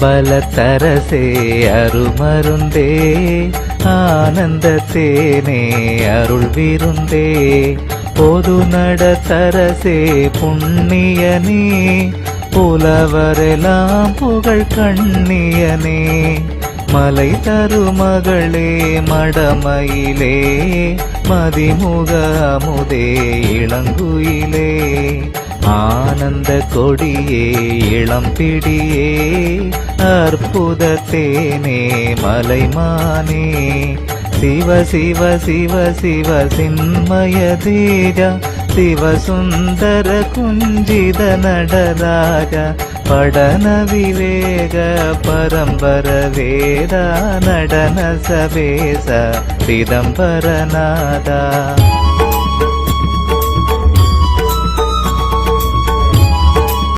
அம்பலத்தரசே அருமருந்தே ஆனந்தத்தேனே அருள் விருந்தே பொது நடத்தரசே புண்ணியனே புலவரெல்லாம் புகழ் கண்ணியனே மலை தருமகளே மடமயிலே மதிமுக அமுதே இளங்குயிலே ஆனந்த கொடியே இளம்பிடியே அற்புதத்தேனே மலைமானே சிவ சிவ சிவ சிவ சின்மய தேஜ சிவ சுந்தர குஞ்சித நடராஜ படன விவேக பரம்பர வேத நடன சவேச சிதம்பரநாதா